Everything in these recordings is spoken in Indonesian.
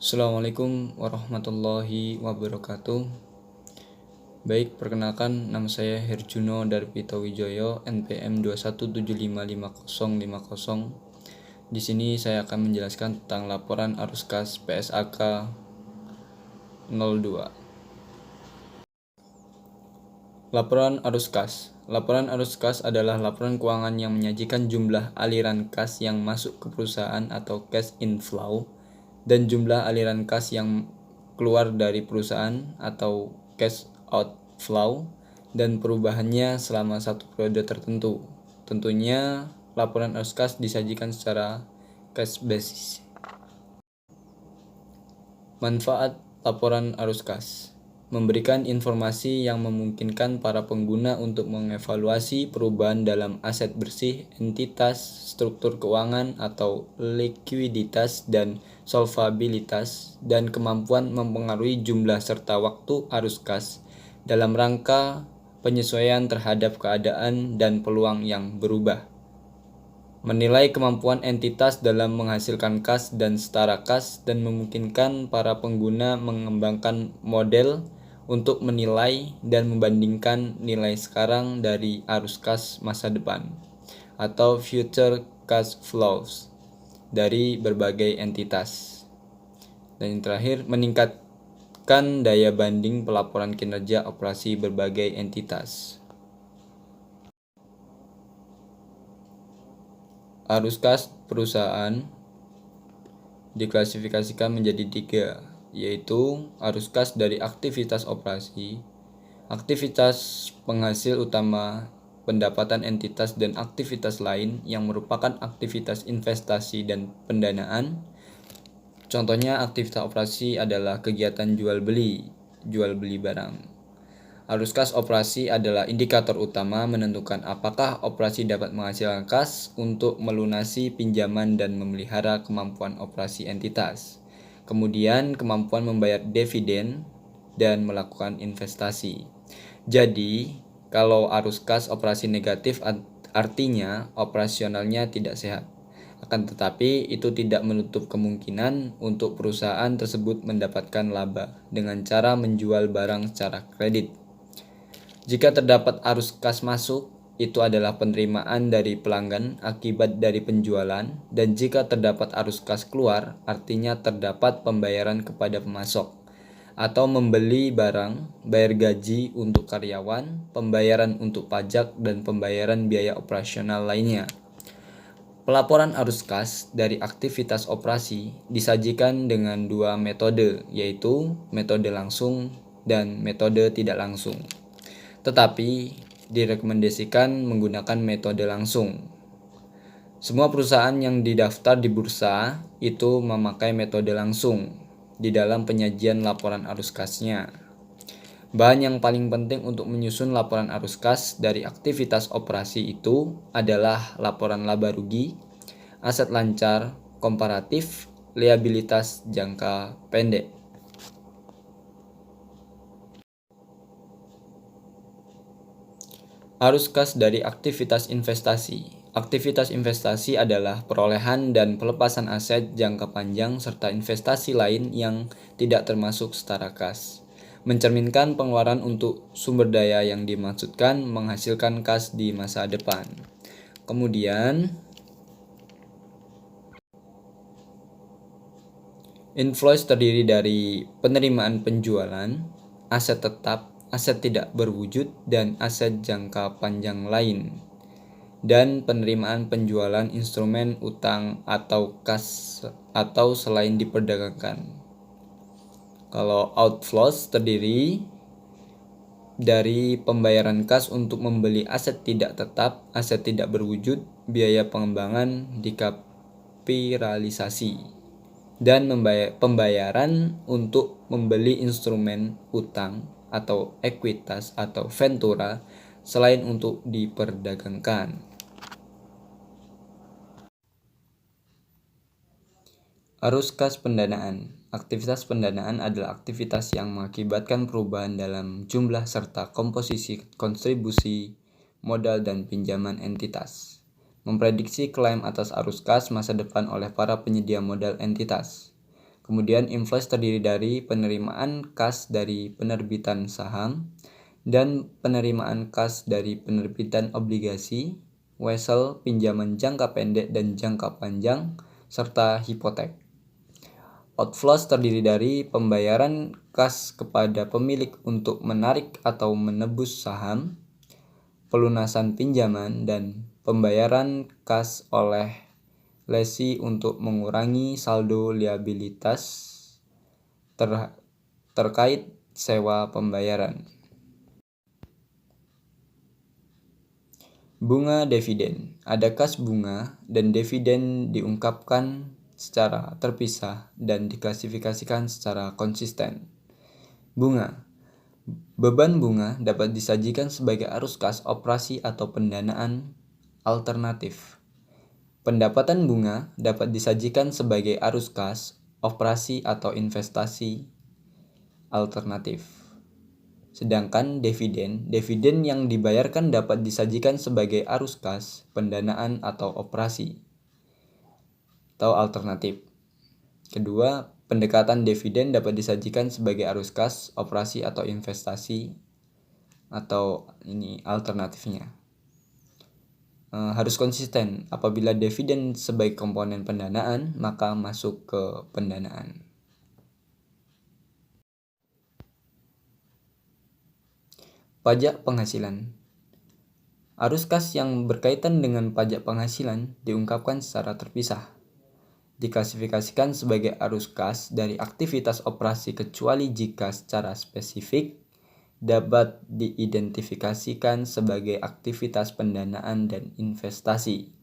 Assalamualaikum warahmatullahi wabarakatuh. Baik, perkenalkan nama saya Herjuno Darpito Wijoyo, NPM 217550050. Di sini saya akan menjelaskan tentang laporan arus kas PSAK 02. Laporan arus kas. Laporan arus kas adalah laporan keuangan yang menyajikan jumlah aliran kas yang masuk ke perusahaan atau cash inflow dan jumlah aliran kas yang keluar dari perusahaan atau cash outflow dan perubahannya selama satu periode tertentu. Tentunya laporan arus kas disajikan secara cash basis. Manfaat laporan arus kas: memberikan informasi yang memungkinkan para pengguna untuk mengevaluasi perubahan dalam aset bersih, entitas, struktur keuangan atau likuiditas dan solvabilitas, dan kemampuan mempengaruhi jumlah serta waktu arus kas dalam rangka penyesuaian terhadap keadaan dan peluang yang berubah. Menilai kemampuan entitas dalam menghasilkan kas dan setara kas, dan memungkinkan para pengguna mengembangkan model untuk menilai dan membandingkan nilai sekarang dari arus kas masa depan atau future cash flows dari berbagai entitas. Dan yang terakhir, meningkatkan daya banding pelaporan kinerja operasi berbagai entitas. Arus kas perusahaan diklasifikasikan menjadi 3, yaitu arus kas dari aktivitas operasi, aktivitas penghasil utama pendapatan entitas, dan aktivitas lain yang merupakan aktivitas investasi dan pendanaan. Contohnya aktivitas operasi adalah kegiatan jual beli barang. Arus kas operasi adalah indikator utama menentukan apakah operasi dapat menghasilkan kas untuk melunasi pinjaman dan memelihara kemampuan operasi entitas. Kemudian kemampuan membayar dividen dan melakukan investasi. Jadi, kalau arus kas operasi negatif artinya operasionalnya tidak sehat. Akan tetapi itu tidak menutup kemungkinan untuk perusahaan tersebut mendapatkan laba dengan cara menjual barang secara kredit. Jika terdapat arus kas masuk, itu adalah penerimaan dari pelanggan akibat dari penjualan, dan jika terdapat arus kas keluar, artinya terdapat pembayaran kepada pemasok atau membeli barang, bayar gaji untuk karyawan, pembayaran untuk pajak, dan pembayaran biaya operasional lainnya. Pelaporan arus kas dari aktivitas operasi disajikan dengan 2 metode, yaitu metode langsung dan metode tidak langsung. Tetapi direkomendasikan menggunakan metode langsung. Semua perusahaan yang didaftar di bursa itu memakai metode langsung di dalam penyajian laporan arus kasnya. Bahan yang paling penting untuk menyusun laporan arus kas dari aktivitas operasi itu adalah laporan laba rugi, aset lancar, komparatif, liabilitas jangka pendek. Arus kas dari aktivitas investasi. Aktivitas investasi adalah perolehan dan pelepasan aset jangka panjang serta investasi lain yang tidak termasuk setara kas. Mencerminkan pengeluaran untuk sumber daya yang dimaksudkan menghasilkan kas di masa depan. Kemudian, inflows terdiri dari penerimaan penjualan, aset tetap, aset tidak berwujud, dan aset jangka panjang lain, dan penerimaan penjualan instrumen utang atau kas atau selain diperdagangkan. Kalau outflows terdiri dari pembayaran kas untuk membeli aset tidak tetap, aset tidak berwujud, biaya pengembangan dikapitalisasi, dan pembayaran untuk membeli instrumen utang atau ekuitas atau ventura selain untuk diperdagangkan. Arus kas pendanaan. Aktivitas pendanaan adalah aktivitas yang mengakibatkan perubahan dalam jumlah serta komposisi kontribusi modal dan pinjaman entitas. Memprediksi klaim atas arus kas masa depan oleh para penyedia modal entitas. Kemudian inflows terdiri dari penerimaan kas dari penerbitan saham dan penerimaan kas dari penerbitan obligasi, wesel, pinjaman jangka pendek dan jangka panjang, serta hipotek. Outflows terdiri dari pembayaran kas kepada pemilik untuk menarik atau menebus saham, pelunasan pinjaman, dan pembayaran kas oleh lesi untuk mengurangi saldo liabilitas terkait sewa pembayaran. Bunga dividen. Ada kas bunga dan dividen diungkapkan secara terpisah dan diklasifikasikan secara konsisten. Bunga. Beban bunga dapat disajikan sebagai arus kas operasi atau pendanaan alternatif. Pendapatan bunga dapat disajikan sebagai arus kas, operasi atau investasi alternatif. Sedangkan dividen yang dibayarkan dapat disajikan sebagai arus kas, pendanaan atau operasi atau alternatif. Kedua, pendekatan dividen dapat disajikan sebagai arus kas, operasi atau investasi atau alternatifnya. Harus konsisten. Apabila dividen sebagai komponen pendanaan, maka masuk ke pendanaan. Pajak penghasilan. Arus kas yang berkaitan dengan pajak penghasilan diungkapkan secara terpisah. Diklasifikasikan sebagai arus kas dari aktivitas operasi kecuali jika secara spesifik dapat diidentifikasikan sebagai aktivitas pendanaan dan investasi.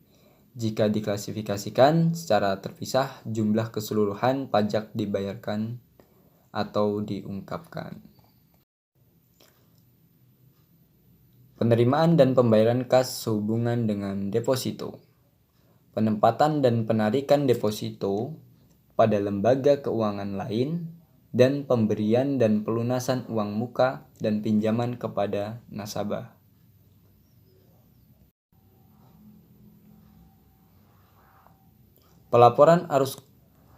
Jika diklasifikasikan secara terpisah, jumlah keseluruhan pajak dibayarkan atau diungkapkan. Penerimaan dan pembayaran kas sehubungan dengan deposito. Penempatan dan penarikan deposito pada lembaga keuangan lain, dan pemberian dan pelunasan uang muka dan pinjaman kepada nasabah. Pelaporan arus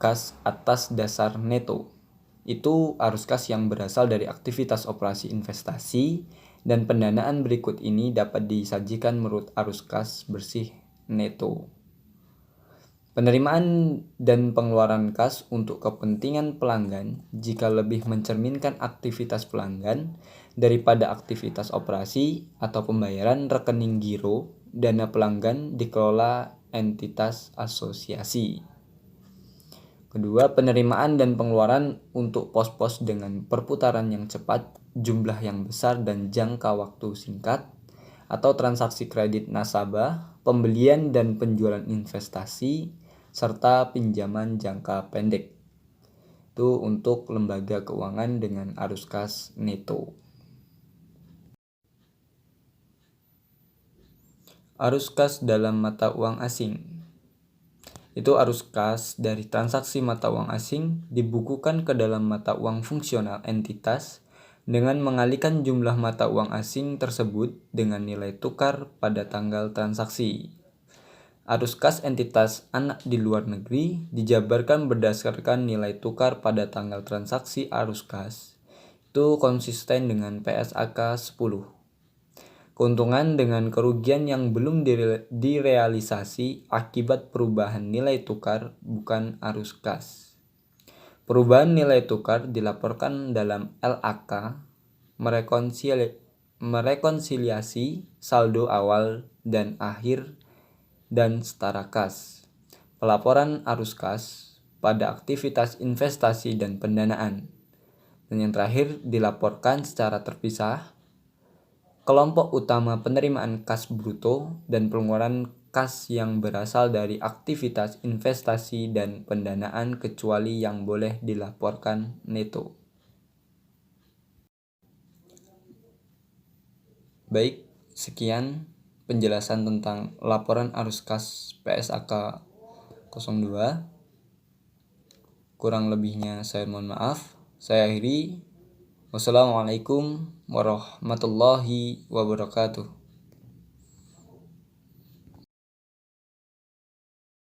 kas atas dasar neto. Itu arus kas yang berasal dari aktivitas operasi investasi, dan pendanaan berikut ini dapat disajikan menurut arus kas bersih neto. Penerimaan dan pengeluaran kas untuk kepentingan pelanggan jika lebih mencerminkan aktivitas pelanggan daripada aktivitas operasi atau pembayaran rekening giro dana pelanggan dikelola entitas asosiasi. Kedua, penerimaan dan pengeluaran untuk pos-pos dengan perputaran yang cepat, jumlah yang besar dan jangka waktu singkat, atau transaksi kredit nasabah, pembelian dan penjualan investasi, serta pinjaman jangka pendek. Itu untuk lembaga keuangan dengan arus kas neto. Arus kas dalam mata uang asing. Itu arus kas dari transaksi mata uang asing dibukukan ke dalam mata uang fungsional entitas dengan mengalihkan jumlah mata uang asing tersebut dengan nilai tukar pada tanggal transaksi. Arus kas entitas anak di luar negeri dijabarkan berdasarkan nilai tukar pada tanggal transaksi arus kas. Itu konsisten dengan PSAK 10. Keuntungan dengan kerugian yang belum direalisasi akibat perubahan nilai tukar bukan arus kas. Perubahan nilai tukar dilaporkan dalam LAK, merekonsiliasi saldo awal dan akhir dan setara kas. Pelaporan arus kas pada aktivitas investasi dan pendanaan. Dan yang terakhir dilaporkan secara terpisah kelompok utama penerimaan kas bruto dan pengeluaran kas yang berasal dari aktivitas investasi dan pendanaan kecuali yang boleh dilaporkan neto. Baik, sekian penjelasan tentang laporan arus kas PSAK 02. Kurang lebihnya saya mohon maaf. Saya akhiri. Wassalamualaikum warahmatullahi wabarakatuh.